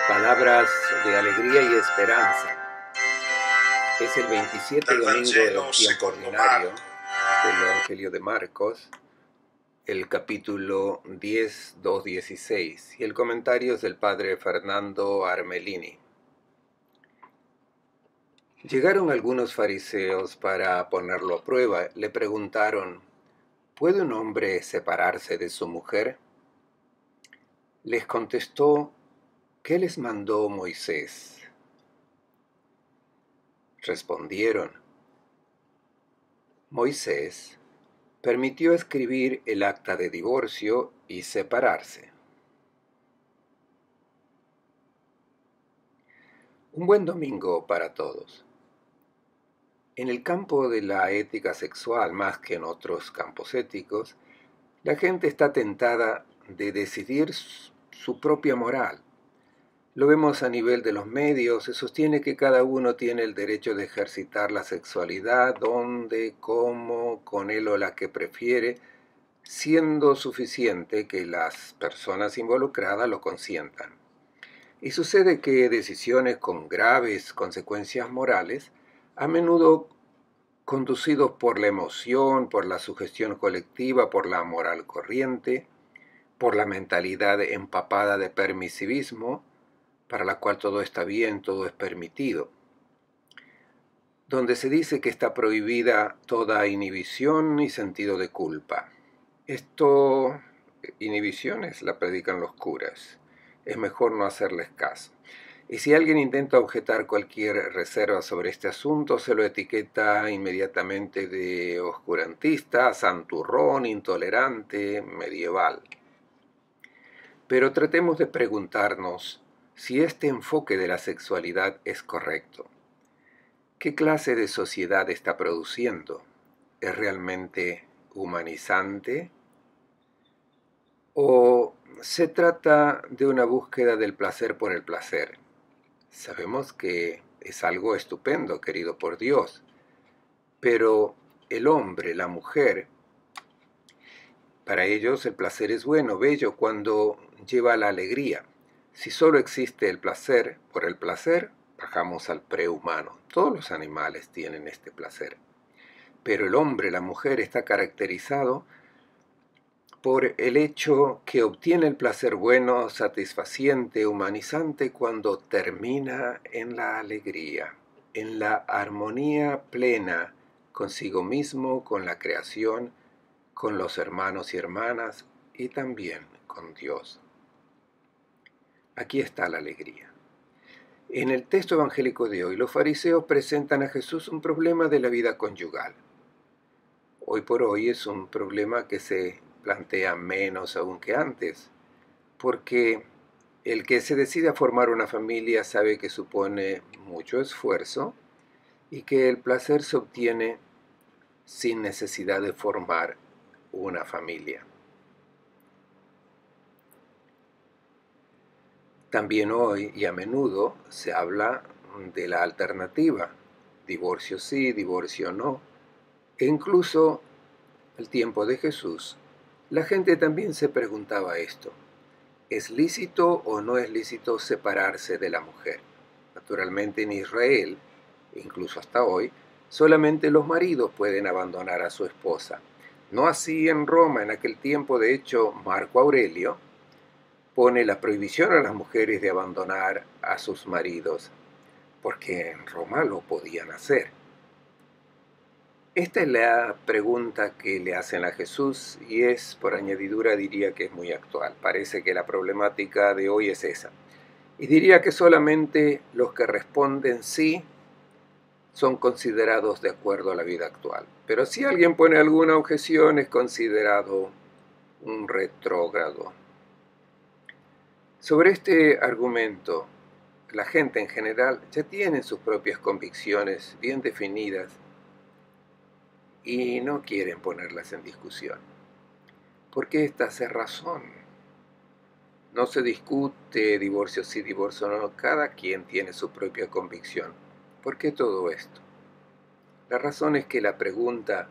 Palabras de alegría y esperanza. Es el 27 Dal domingo Vangelo del tiempo secondo ordinario Marco. del Evangelio de Marcos, el capítulo 10, 16, y el comentario es del padre Fernando Armelini. Llegaron algunos fariseos para ponerlo a prueba. Le preguntaron: ¿puede un hombre separarse de su mujer? Les contestó: ¿qué les mandó Moisés? Respondieron: Moisés permitió escribir el acta de divorcio y separarse. Un buen domingo para todos. En el campo de la ética sexual, más que en otros campos éticos, la gente está tentada de decidir su propia moral. Lo vemos a nivel de los medios. Se sostiene que cada uno tiene el derecho de ejercitar la sexualidad donde, cómo, con él o la que prefiere, siendo suficiente que las personas involucradas lo consientan. Y sucede que decisiones con graves consecuencias morales, a menudo conducidos por la emoción, por la sugestión colectiva, por la moral corriente, por la mentalidad empapada de permisivismo, para la cual todo está bien, todo es permitido, donde se dice que está prohibida toda inhibición y sentido de culpa. Inhibiciones la predican los curas. Es mejor no hacerles caso. Y si alguien intenta objetar cualquier reserva sobre este asunto, se lo etiqueta inmediatamente de oscurantista, santurrón, intolerante, medieval. Pero tratemos de preguntarnos si este enfoque de la sexualidad es correcto. ¿Qué clase de sociedad está produciendo? ¿Es realmente humanizante? ¿O se trata de una búsqueda del placer por el placer? Sabemos que es algo estupendo, querido por Dios, pero el hombre, la mujer, para ellos el placer es bueno, bello, cuando lleva la alegría. Si solo existe el placer por el placer, bajamos al prehumano. Todos los animales tienen este placer. Pero el hombre, la mujer, está caracterizado por el hecho que obtiene el placer bueno, satisfaciente, humanizante, cuando termina en la alegría, en la armonía plena consigo mismo, con la creación, con los hermanos y hermanas y también con Dios. Aquí está la alegría. En el texto evangélico de hoy, los fariseos presentan a Jesús un problema de la vida conyugal. Hoy por hoy es un problema que se plantea menos aún que antes, porque el que se decide a formar una familia sabe que supone mucho esfuerzo y que el placer se obtiene sin necesidad de formar una familia. También hoy y a menudo se habla de la alternativa, divorcio sí, divorcio no, e incluso al tiempo de Jesús, la gente también se preguntaba esto: ¿es lícito o no es lícito separarse de la mujer? Naturalmente en Israel, incluso hasta hoy, solamente los maridos pueden abandonar a su esposa. No así en Roma. En aquel tiempo, de hecho, Marco Aurelio pone la prohibición a las mujeres de abandonar a sus maridos, porque en Roma lo podían hacer. Esta es la pregunta que le hacen a Jesús y es, por añadidura, diría que es muy actual. Parece que la problemática de hoy es esa. Y diría que solamente los que responden sí son considerados de acuerdo a la vida actual. Pero si alguien pone alguna objeción, es considerado un retrógrado. Sobre este argumento, la gente en general ya tiene sus propias convicciones bien definidas y no quieren ponerlas en discusión, porque esta es razón. No se discute divorcio sí, divorcio no, cada quien tiene su propia convicción. ¿Por qué todo esto? La razón es que la pregunta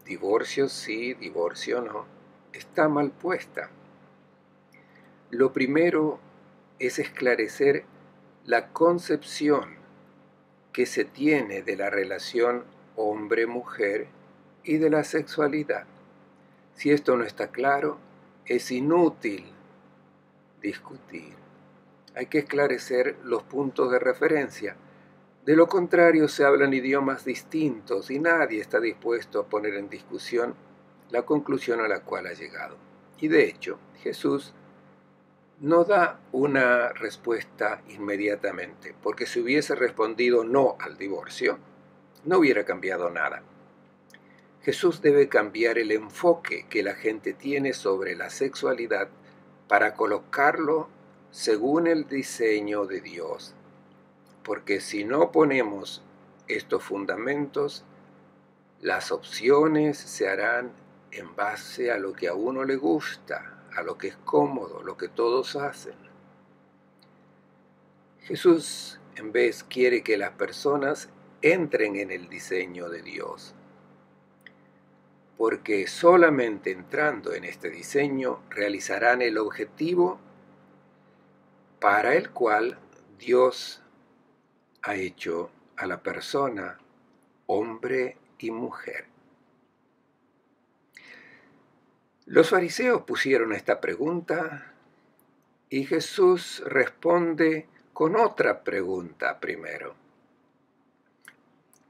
divorcio sí, divorcio no está mal puesta. Lo primero es esclarecer la concepción que se tiene de la relación hombre-mujer y de la sexualidad. Si esto no está claro, es inútil discutir. Hay que esclarecer los puntos de referencia. De lo contrario, se hablan idiomas distintos y nadie está dispuesto a poner en discusión la conclusión a la cual ha llegado. Y de hecho, Jesús no da una respuesta inmediatamente, porque si hubiese respondido no al divorcio, no hubiera cambiado nada. Jesús debe cambiar el enfoque que la gente tiene sobre la sexualidad para colocarlo según el diseño de Dios. Porque si no ponemos estos fundamentos, las opciones se harán en base a lo que a uno le gusta, a lo que es cómodo, lo que todos hacen. Jesús, en vez, quiere que las personas entren en el diseño de Dios, porque solamente entrando en este diseño realizarán el objetivo para el cual Dios ha hecho a la persona hombre y mujer. Los fariseos pusieron esta pregunta y Jesús responde con otra pregunta primero.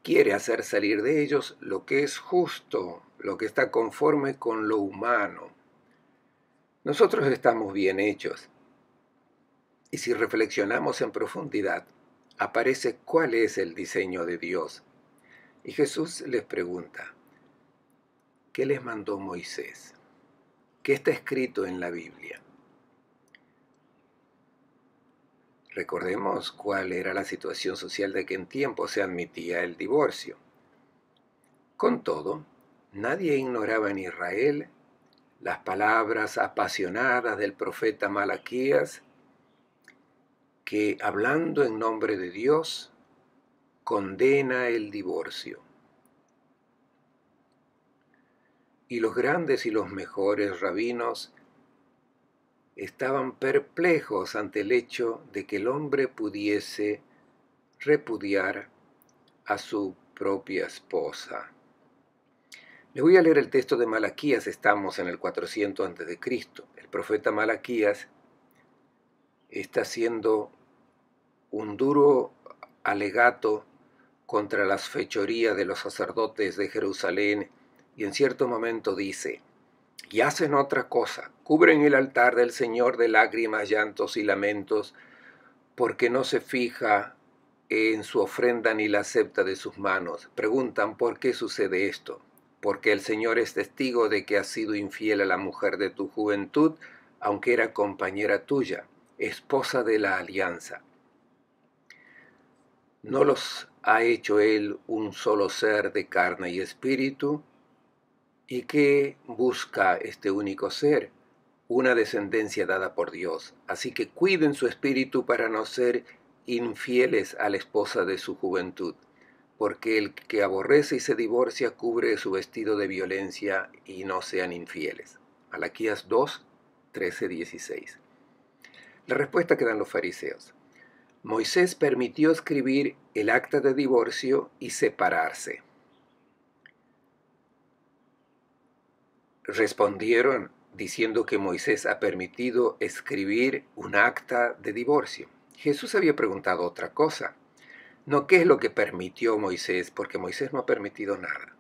Quiere hacer salir de ellos lo que es justo, lo que está conforme con lo humano. Nosotros estamos bien hechos y si reflexionamos en profundidad, aparece cuál es el diseño de Dios. Y Jesús les pregunta, ¿qué les mandó Moisés? ¿Qué está escrito en la Biblia? Recordemos cuál era la situación social de que en tiempo se admitía el divorcio. Con todo, nadie ignoraba en Israel las palabras apasionadas del profeta Malaquías, que hablando en nombre de Dios, condena el divorcio. Y los grandes y los mejores rabinos estaban perplejos ante el hecho de que el hombre pudiese repudiar a su propia esposa. Les voy a leer el texto de Malaquías, estamos en el 400 a.C. El profeta Malaquías está haciendo un duro alegato contra las fechorías de los sacerdotes de Jerusalén y en cierto momento dice, y hacen otra cosa, cubren el altar del Señor de lágrimas, llantos y lamentos, porque no se fija en su ofrenda ni la acepta de sus manos. Preguntan, ¿por qué sucede esto? Porque el Señor es testigo de que has sido infiel a la mujer de tu juventud, aunque era compañera tuya, esposa de la alianza. ¿No los ha hecho Él un solo ser de carne y espíritu? ¿Y qué busca este único ser? Una descendencia dada por Dios. Así que cuiden su espíritu para no ser infieles a la esposa de su juventud, porque el que aborrece y se divorcia cubre su vestido de violencia y no sean infieles. Malaquías 2, 13, 16. La respuesta que dan los fariseos. Moisés permitió escribir el acta de divorcio y separarse. Respondieron diciendo que Moisés ha permitido escribir un acta de divorcio. Jesús había preguntado otra cosa. No, ¿qué es lo que permitió Moisés? Porque Moisés no ha permitido nada.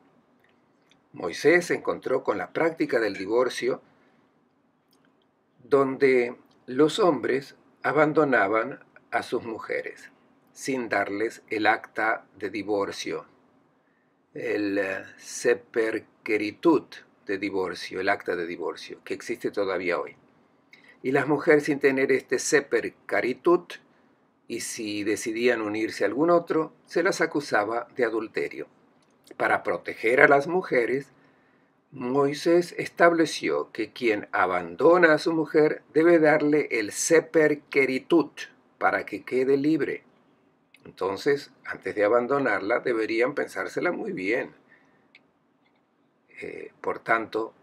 Moisés se encontró con la práctica del divorcio donde los hombres abandonaban a sus mujeres sin darles el acta de divorcio, el seper queritut de divorcio, el acta de divorcio, que existe todavía hoy. Y las mujeres sin tener este seper caritut, y si decidían unirse a algún otro, se las acusaba de adulterio. Para proteger a las mujeres, Moisés estableció que quien abandona a su mujer debe darle el seper queritut para que quede libre. Entonces, antes de abandonarla, deberían pensársela muy bien. Por tanto,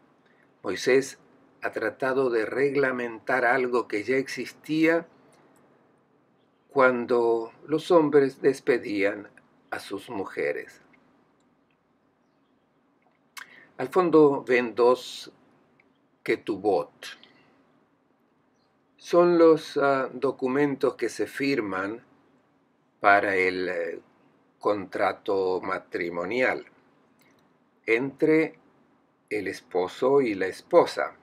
Moisés ha tratado de reglamentar algo que ya existía cuando los hombres despedían a sus mujeres. Al fondo ven dos ketubot. Son los documentos que se firman para el contrato matrimonial entre el esposo y la esposa.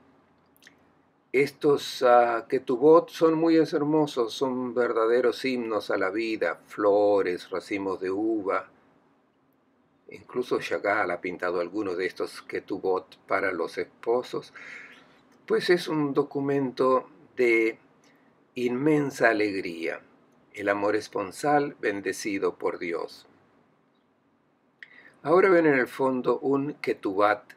Estos ketubot son muy hermosos, son verdaderos himnos a la vida, flores, racimos de uva. Incluso Chagall ha pintado algunos de estos ketubot para los esposos. Pues es un documento de inmensa alegría, el amor esponsal bendecido por Dios. Ahora ven en el fondo un ketubat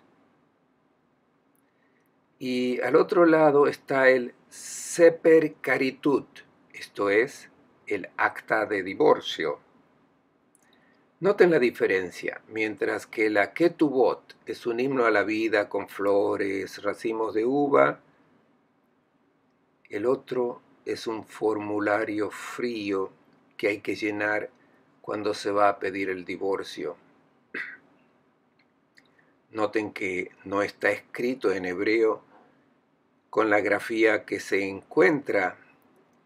y al otro lado está el seper caritut, esto es, el acta de divorcio. Noten la diferencia, mientras que la ketubot es un himno a la vida con flores, racimos de uva, el otro es un formulario frío que hay que llenar cuando se va a pedir el divorcio. Noten que no está escrito en hebreo con la grafía que se encuentra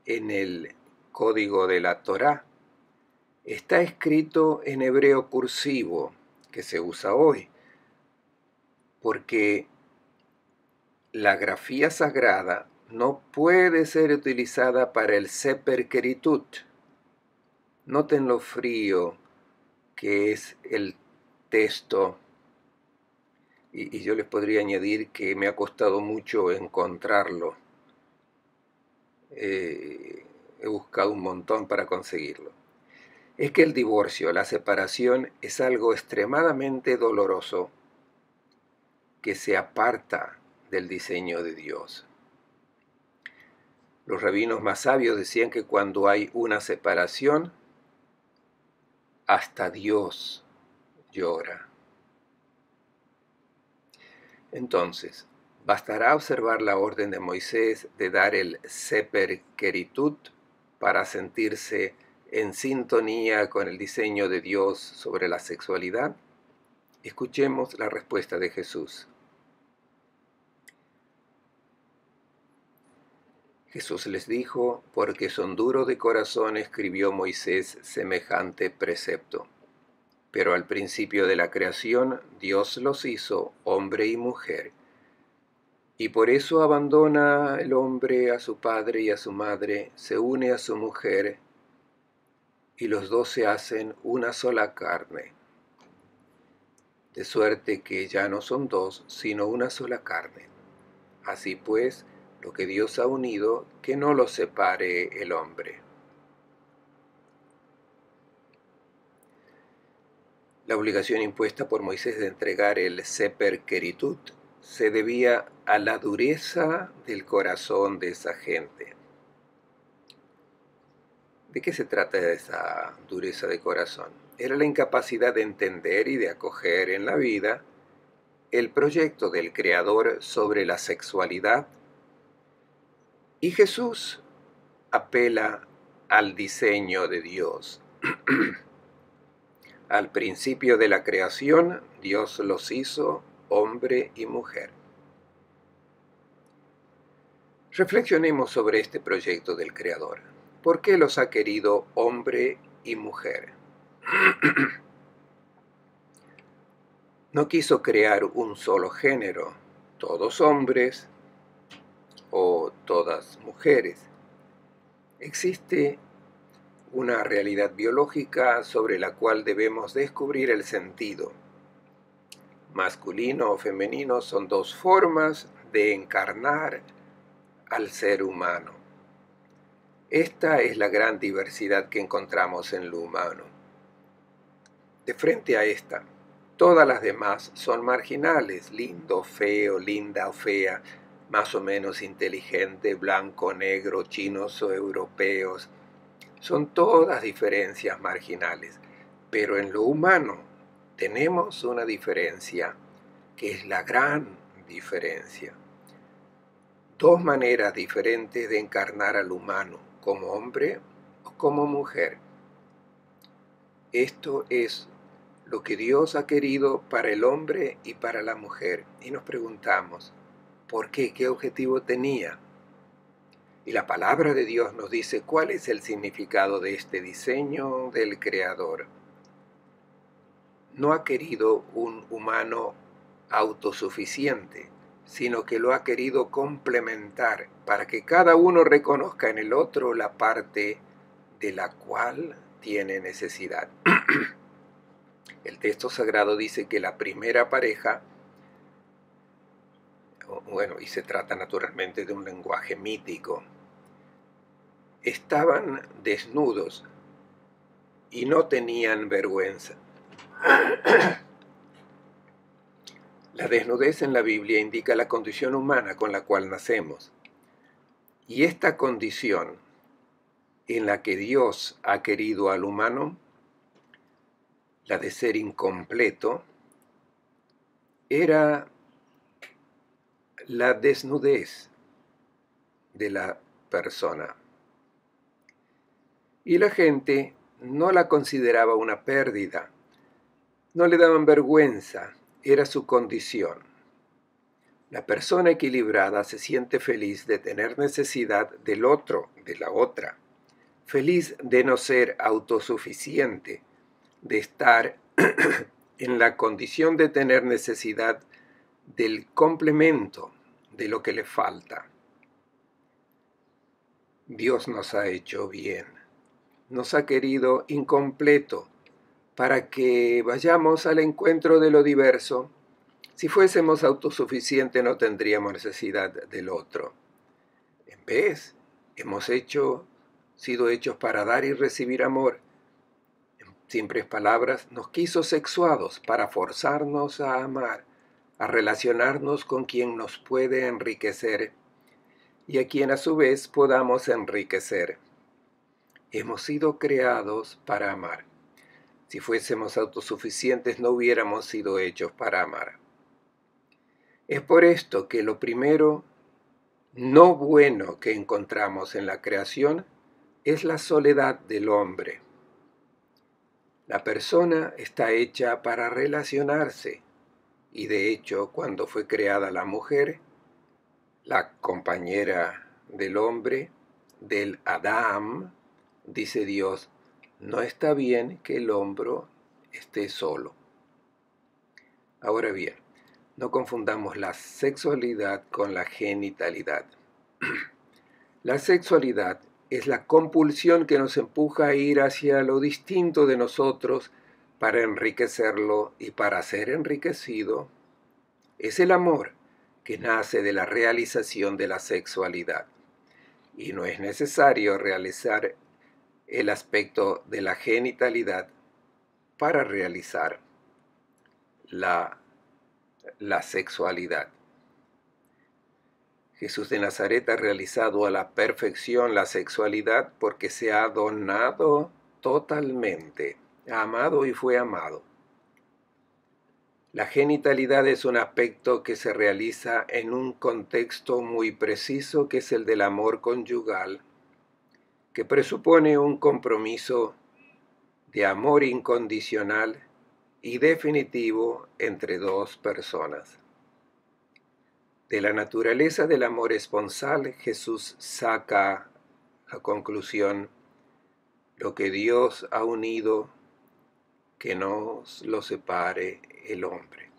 en el código de la Torá. Está escrito en hebreo cursivo, que se usa hoy, porque la grafía sagrada no puede ser utilizada para el seper keritut. Noten lo frío que es el texto, y yo les podría añadir que me ha costado mucho encontrarlo. He buscado un montón para conseguirlo. Es que el divorcio, la separación, es algo extremadamente doloroso que se aparta del diseño de Dios. Los rabinos más sabios decían que cuando hay una separación, hasta Dios llora. Entonces, bastará observar la orden de Moisés de dar el seper keritut para sentirse en sintonía con el diseño de Dios sobre la sexualidad. Escuchemos la respuesta de Jesús. Jesús les dijo, porque son duros de corazón escribió Moisés semejante precepto. Pero al principio de la creación Dios los hizo hombre y mujer, y por eso abandona el hombre a su padre y a su madre, se une a su mujer, y los dos se hacen una sola carne. De suerte que ya no son dos, sino una sola carne. Así pues, lo que Dios ha unido, que no lo separe el hombre. La obligación impuesta por Moisés de entregar el seper keritut se debía a la dureza del corazón de esa gente. ¿De qué se trata esa dureza de corazón? Era la incapacidad de entender y de acoger en la vida el proyecto del Creador sobre la sexualidad, y Jesús apela al diseño de Dios. Al principio de la creación, Dios los hizo hombre y mujer. Reflexionemos sobre este proyecto del Creador. ¿Por qué los ha querido hombre y mujer? No quiso crear un solo género, todos hombres o todas mujeres. Existe una realidad biológica sobre la cual debemos descubrir el sentido. Masculino o femenino son dos formas de encarnar al ser humano. Esta es la gran diversidad que encontramos en lo humano. De frente a esta, todas las demás son marginales: lindo, feo, linda o fea, más o menos inteligente, blanco, negro, chinos o europeos. Son todas diferencias marginales, pero en lo humano tenemos una diferencia que es la gran diferencia. Dos maneras diferentes de encarnar al humano, como hombre o como mujer. Esto es lo que Dios ha querido para el hombre y para la mujer. Y nos preguntamos, ¿por qué? ¿Qué objetivo tenía? Y la palabra de Dios nos dice cuál es el significado de este diseño del Creador. No ha querido un humano autosuficiente, sino que lo ha querido complementar para que cada uno reconozca en el otro la parte de la cual tiene necesidad. El texto sagrado dice que la primera pareja, bueno, y se trata naturalmente de un lenguaje mítico, estaban desnudos y no tenían vergüenza. La desnudez en la Biblia indica la condición humana con la cual nacemos. Y esta condición en la que Dios ha querido al humano, la de ser incompleto, era la desnudez de la persona. Y la gente no la consideraba una pérdida, no le daban vergüenza, era su condición. La persona equilibrada se siente feliz de tener necesidad del otro, de la otra, feliz de no ser autosuficiente, de estar en la condición de tener necesidad del complemento de lo que le falta. Dios nos ha hecho bien, nos ha querido incompleto para que vayamos al encuentro de lo diverso. Si fuésemos autosuficientes no tendríamos necesidad del otro. En vez, hemos sido hechos para dar y recibir amor. En simples palabras, nos quiso sexuados para forzarnos a amar, a relacionarnos con quien nos puede enriquecer y a quien a su vez podamos enriquecer. Hemos sido creados para amar. Si fuésemos autosuficientes no hubiéramos sido hechos para amar. Es por esto que lo primero no bueno que encontramos en la creación es la soledad del hombre. La persona está hecha para relacionarse y de hecho cuando fue creada la mujer, la compañera del hombre, del Adán, dice Dios, no está bien que el hombre esté solo. Ahora bien, no confundamos la sexualidad con la genitalidad. La sexualidad es la compulsión que nos empuja a ir hacia lo distinto de nosotros para enriquecerlo y para ser enriquecido. Es el amor que nace de la realización de la sexualidad. Y no es necesario realizar el aspecto de la genitalidad para realizar la sexualidad. Jesús de Nazaret ha realizado a la perfección la sexualidad porque se ha donado totalmente, ha amado y fue amado. La genitalidad es un aspecto que se realiza en un contexto muy preciso que es el del amor conyugal, que presupone un compromiso de amor incondicional y definitivo entre dos personas. De la naturaleza del amor esponsal, Jesús saca a conclusión: lo que Dios ha unido, que no lo separe el hombre.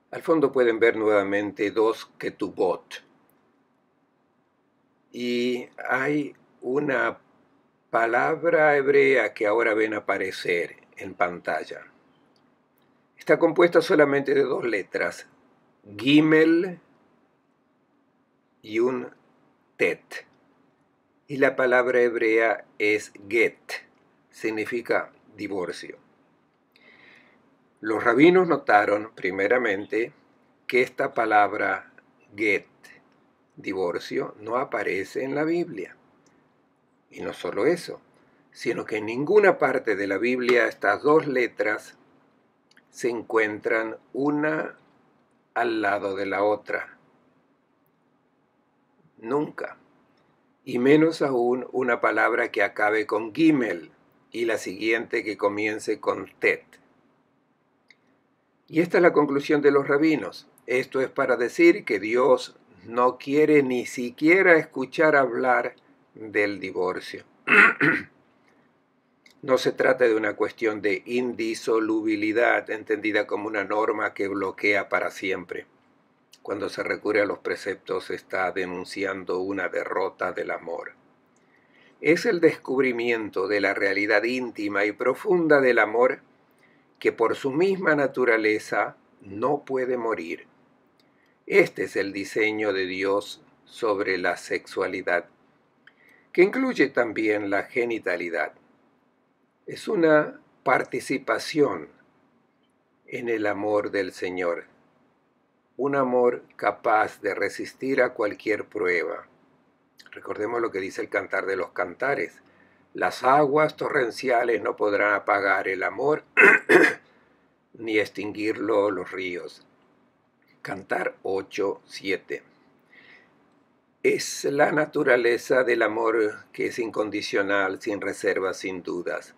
Al fondo pueden ver nuevamente dos ketubot. Y hay una palabra hebrea que ahora ven aparecer en pantalla. Está compuesta solamente de dos letras, Gimel y un Tet. Y la palabra hebrea es Get, significa divorcio. Los rabinos notaron primeramente que esta palabra Get, divorcio, no aparece en la Biblia. Y no solo eso, sino que en ninguna parte de la Biblia estas dos letras se encuentran una al lado de la otra. Nunca. y menos aún una palabra que acabe con gimel y la siguiente que comience con tet. Y esta es la conclusión de los rabinos. Esto es para decir que Dios no quiere ni siquiera escuchar hablar del divorcio. No se trata de una cuestión de indisolubilidad, entendida como una norma que bloquea para siempre. Cuando se recurre a los preceptos, se está denunciando una derrota del amor. Es el descubrimiento de la realidad íntima y profunda del amor que por su misma naturaleza no puede morir. Este es el diseño de Dios sobre la sexualidad, que incluye también la genitalidad. Es una participación en el amor del Señor, un amor capaz de resistir a cualquier prueba. Recordemos lo que dice el Cantar de los Cantares. Las aguas torrenciales no podrán apagar el amor ni extinguirlo los ríos. Cantar 8:7. Es la naturaleza del amor que es incondicional, sin reservas, sin dudas.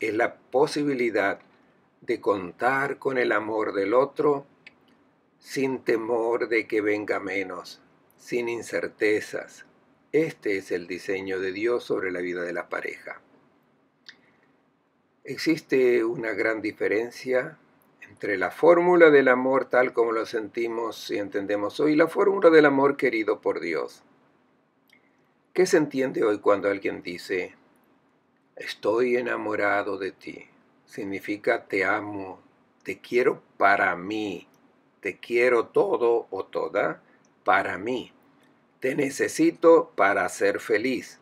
Es la posibilidad de contar con el amor del otro sin temor de que venga menos, sin incertezas. Este es el diseño de Dios sobre la vida de la pareja. Existe una gran diferencia entre la fórmula del amor tal como lo sentimos y entendemos hoy y la fórmula del amor querido por Dios. ¿Qué se entiende hoy cuando alguien dice, estoy enamorado de ti? Significa te amo, te quiero para mí, te quiero todo o toda para mí, te necesito para ser feliz.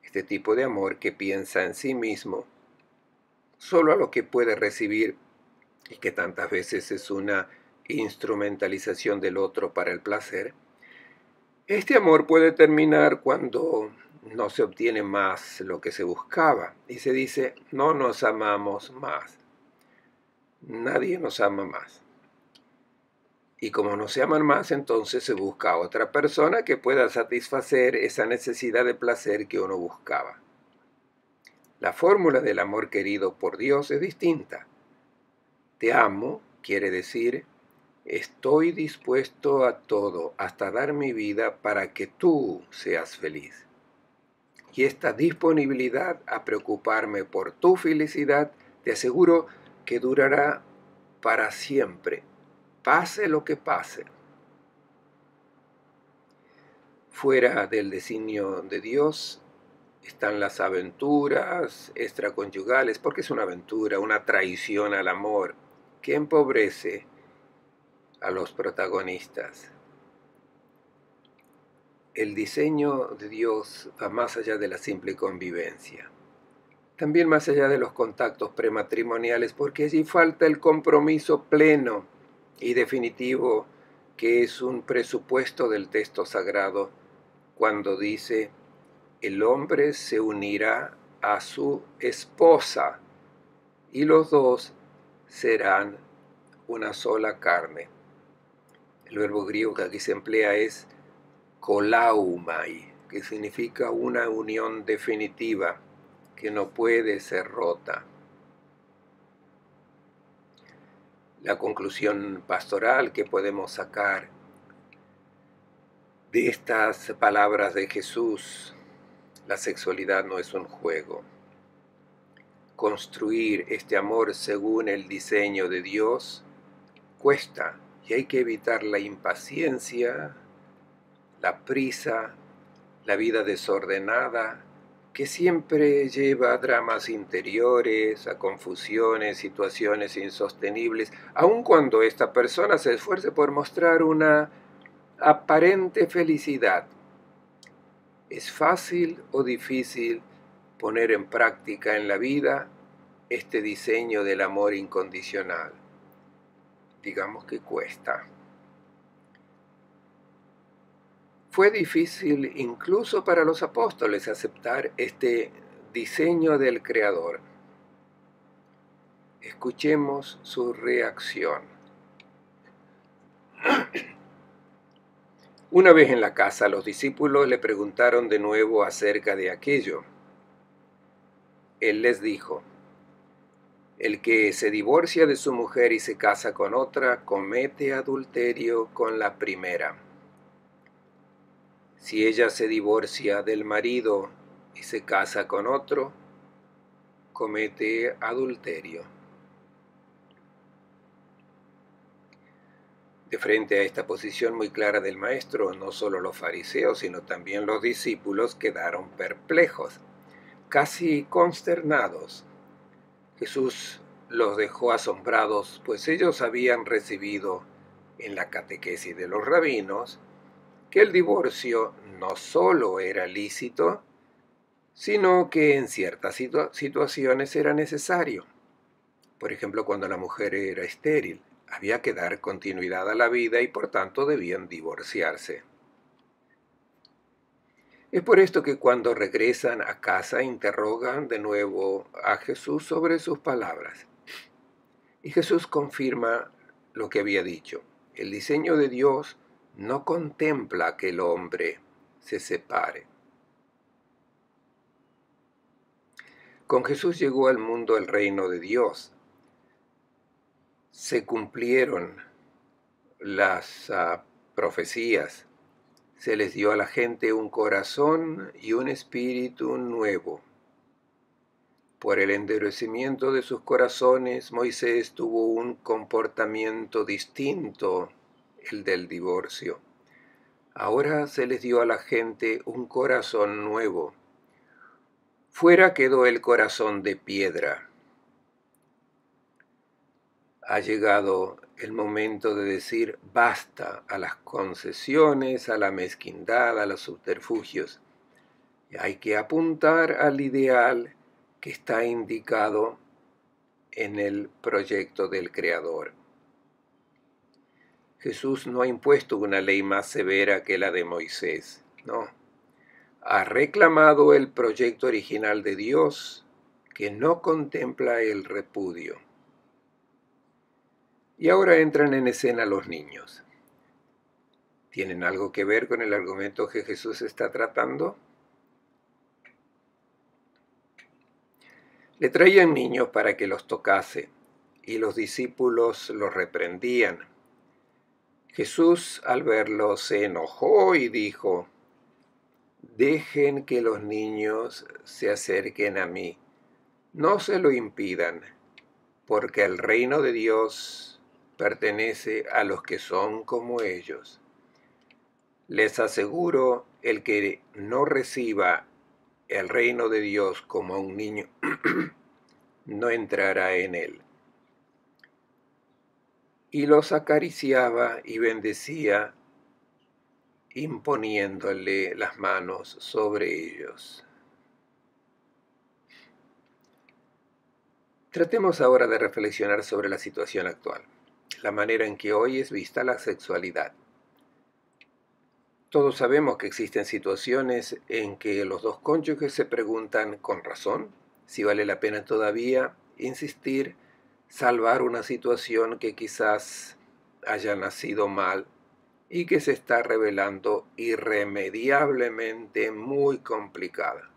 Este tipo de amor que piensa en sí mismo, solo a lo que puede recibir y que tantas veces es una instrumentalización del otro para el placer. Este amor puede terminar cuando no se obtiene más lo que se buscaba y se dice, no nos amamos más. Nadie nos ama más. Y como no se aman más, entonces se busca a otra persona que pueda satisfacer esa necesidad de placer que uno buscaba. La fórmula del amor querido por Dios es distinta. Te amo quiere decir, estoy dispuesto a todo, hasta dar mi vida para que tú seas feliz. Y esta disponibilidad a preocuparme por tu felicidad, te aseguro que durará para siempre, pase lo que pase. Fuera del designio de Dios están las aventuras extraconyugales, porque es una aventura, una traición al amor, que empobrece a los protagonistas. El diseño de Dios va más allá de la simple convivencia, también más allá de los contactos prematrimoniales, porque allí falta el compromiso pleno y definitivo que es un presupuesto del texto sagrado cuando dice, el hombre se unirá a su esposa y los dos serán una sola carne. El verbo griego que aquí se emplea es kolaumai, que significa una unión definitiva que no puede ser rota. La conclusión pastoral que podemos sacar de estas palabras de Jesús, la sexualidad no es un juego. Construir este amor según el diseño de Dios cuesta y hay que evitar la impaciencia, la prisa, la vida desordenada, que siempre lleva a dramas interiores, a confusiones, situaciones insostenibles, aun cuando esta persona se esfuerce por mostrar una aparente felicidad. ¿Es fácil o difícil poner en práctica en la vida este diseño del amor incondicional? Digamos que cuesta. Fue difícil incluso para los apóstoles aceptar este diseño del Creador. Escuchemos su reacción. Una vez en la casa, los discípulos le preguntaron de nuevo acerca de aquello. Él les dijo: el que se divorcia de su mujer y se casa con otra, comete adulterio con la primera. Si ella se divorcia del marido y se casa con otro, comete adulterio. De frente a esta posición muy clara del maestro, no solo los fariseos, sino también los discípulos quedaron perplejos, casi consternados. Jesús los dejó asombrados, pues ellos habían recibido en la catequesis de los rabinos que el divorcio no solo era lícito, sino que en ciertas situaciones era necesario. Por ejemplo, cuando la mujer era estéril, había que dar continuidad a la vida y por tanto debían divorciarse. Es por esto que cuando regresan a casa interrogan de nuevo a Jesús sobre sus palabras. Y Jesús confirma lo que había dicho. El diseño de Dios no contempla que el hombre se separe. Con Jesús llegó al mundo el reino de Dios. Se cumplieron las profecías. Se les dio a la gente un corazón y un espíritu nuevo. Por el endurecimiento de sus corazones, Moisés tuvo un comportamiento distinto, el del divorcio. Ahora se les dio a la gente un corazón nuevo. Fuera quedó el corazón de piedra. Ha llegado el momento de decir basta a las concesiones, a la mezquindad, a los subterfugios. Hay que apuntar al ideal que está indicado en el proyecto del Creador. Jesús no ha impuesto una ley más severa que la de Moisés, no. Ha reclamado el proyecto original de Dios que no contempla el repudio. Y ahora entran en escena los niños. ¿Tienen algo que ver con el argumento que Jesús está tratando? Le traían niños para que los tocase, y los discípulos los reprendían. Jesús, al verlos, se enojó y dijo: dejen que los niños se acerquen a mí, no se lo impidan, porque el reino de Dios pertenece a los que son como ellos. Les aseguro, el que no reciba el reino de Dios como a un niño, no entrará en él. Y los acariciaba y bendecía, imponiéndole las manos sobre ellos. Tratemos ahora de reflexionar sobre la situación actual, la manera en que hoy es vista la sexualidad. Todos sabemos que existen situaciones en que los dos cónyuges se preguntan con razón si vale la pena todavía insistir, salvar una situación que quizás haya nacido mal y que se está revelando irremediablemente muy complicada.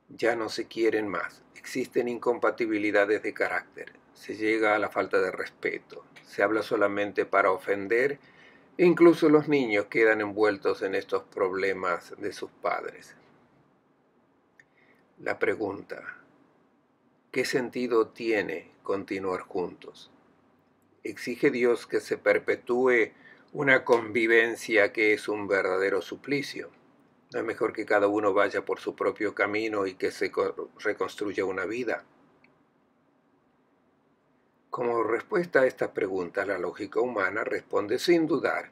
Ya no se quieren más, existen incompatibilidades de carácter, se llega a la falta de respeto, se habla solamente para ofender. Incluso los niños quedan envueltos en estos problemas de sus padres. La pregunta: ¿qué sentido tiene continuar juntos? ¿Exige Dios que se perpetúe una convivencia que es un verdadero suplicio? ¿No es mejor que cada uno vaya por su propio camino y que se reconstruya una vida? Como respuesta a esta pregunta, la lógica humana responde sin dudar: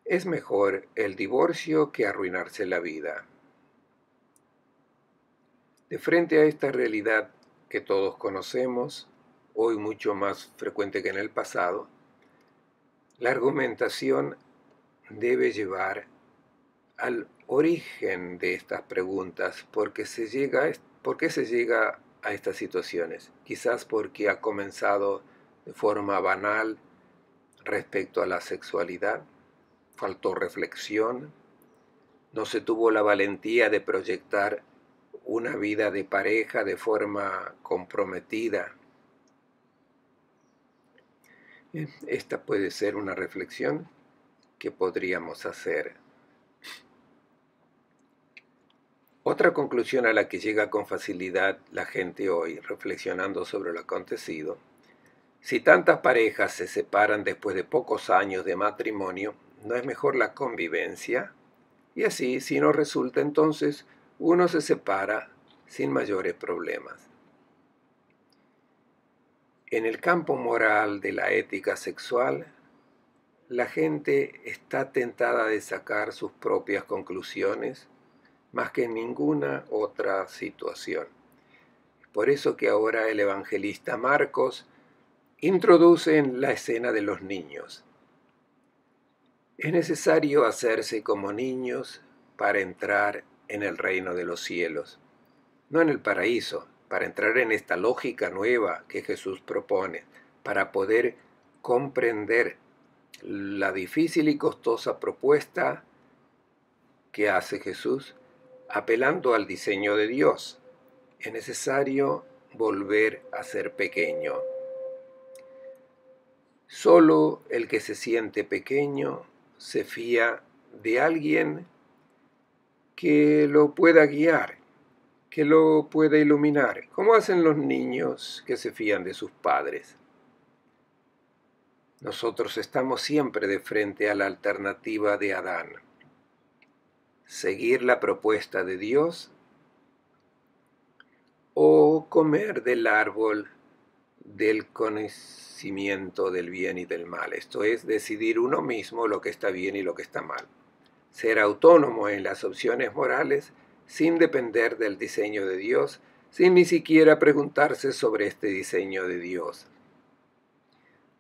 es mejor el divorcio que arruinarse la vida. De frente a esta realidad que todos conocemos, hoy mucho más frecuente que en el pasado, la argumentación debe llevar al origen de estas preguntas. ¿Por qué se llega a estas situaciones? Quizás porque ha comenzado de forma banal respecto a la sexualidad. faltó reflexión, no se tuvo la valentía de proyectar una vida de pareja de forma comprometida. Esta puede ser una reflexión que podríamos hacer. Otra conclusión a la que llega con facilidad la gente hoy, reflexionando sobre lo acontecido: si tantas parejas se separan después de pocos años de matrimonio, ¿no es mejor la convivencia? Y así, si no resulta, entonces uno se separa sin mayores problemas. En el campo moral de la ética sexual, la gente está tentada de sacar sus propias conclusiones más que en ninguna otra situación. Por eso que ahora el evangelista Marcos introduce en la escena de los niños. Es necesario hacerse como niños para entrar en el reino de los cielos, no en el paraíso, para entrar en esta lógica nueva que Jesús propone, para poder comprender la difícil y costosa propuesta que hace Jesús, apelando al diseño de Dios. Es necesario volver a ser pequeño. Solo el que se siente pequeño se fía de alguien que lo pueda guiar, que lo pueda iluminar, como hacen los niños que se fían de sus padres. Nosotros estamos siempre de frente a la alternativa de Adán: seguir la propuesta de Dios o comer del árbol del conocimiento del bien y del mal. Esto es, decidir uno mismo lo que está bien y lo que está mal. Ser autónomo en las opciones morales sin depender del diseño de Dios, sin ni siquiera preguntarse sobre este diseño de Dios.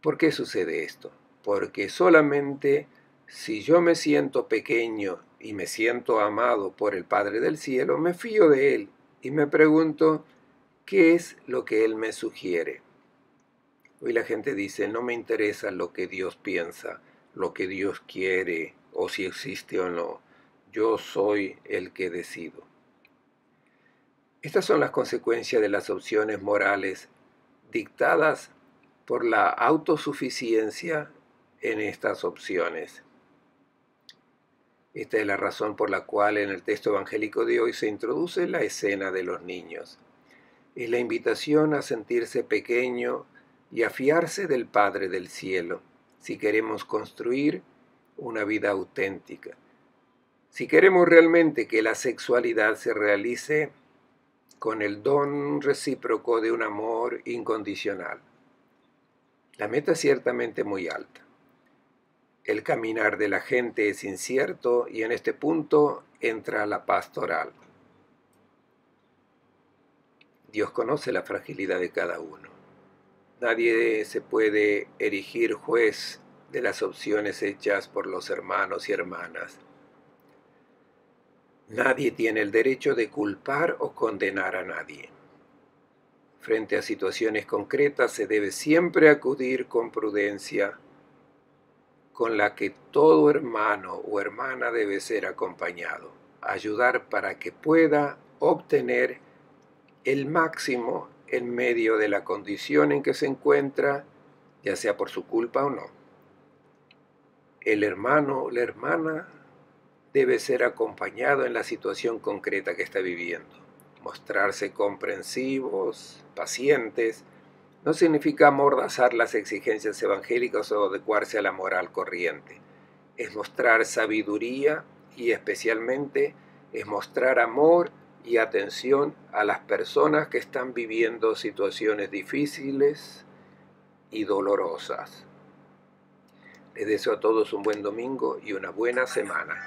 ¿Por qué sucede esto? Porque solamente si yo me siento pequeño y me siento amado por el Padre del Cielo, me fío de Él y me pregunto, ¿qué es lo que Él me sugiere? Hoy la gente dice, no me interesa lo que Dios piensa, lo que Dios quiere, o si existe o no. Yo soy el que decido. Estas son las consecuencias de las opciones morales dictadas por la autosuficiencia en estas opciones. Esta es la razón por la cual en el texto evangélico de hoy se introduce la escena de los niños. Es la invitación a sentirse pequeño y a fiarse del Padre del Cielo, si queremos construir una vida auténtica. Si queremos realmente que la sexualidad se realice con el don recíproco de un amor incondicional. La meta es ciertamente muy alta. El caminar de la gente es incierto y en este punto entra la pastoral. Dios conoce la fragilidad de cada uno. Nadie se puede erigir juez de las opciones hechas por los hermanos y hermanas. Nadie tiene el derecho de culpar o condenar a nadie. Frente a situaciones concretas se debe siempre acudir con prudencia, con la que todo hermano o hermana debe ser acompañado, ayudar para que pueda obtener el máximo en medio de la condición en que se encuentra, ya sea por su culpa o no. El hermano o la hermana debe ser acompañado en la situación concreta que está viviendo. Mostrarse comprensivos, pacientes, no significa amordazar las exigencias evangélicas o adecuarse a la moral corriente. Es mostrar sabiduría y especialmente es mostrar amor y atención a las personas que están viviendo situaciones difíciles y dolorosas. Les deseo a todos un buen domingo y una buena semana.